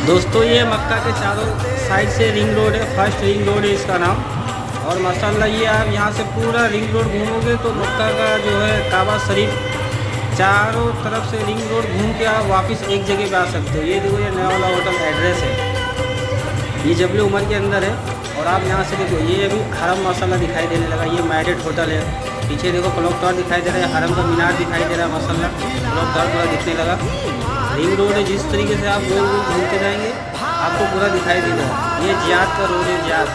दोस्तों ये मक्का के चारों साइड से रिंग रोड है, फर्स्ट रिंग रोड है इसका नाम। और माशाल्लाह ये आप यहाँ से पूरा रिंग रोड घूमोगे तो मक्का का जो है काबा शरीफ चारों तरफ से रिंग रोड घूम के आप वापस एक जगह पे आ सकते हो। ये देखो ये नया वाला होटल एड्रेस है, ये जबल उमर के अंदर है। और आप यहाँ से देखो ये अभी हरम माशाल्लाह दिखाई देने लगा, ये मैरिड होटल है। पीछे देखो क्लॉक टावर दिखाई दे रहा है, हरम का मीनार दिखाई दे रहा है माशाल्लाह, क्लॉक टावर पूरा दिखने लगा। रिंग रोड है, जिस तरीके से आप गोल गोल घूमते जाएंगे आपको पूरा दिखाई देगा। ये जियाद का रोड है, जियाद।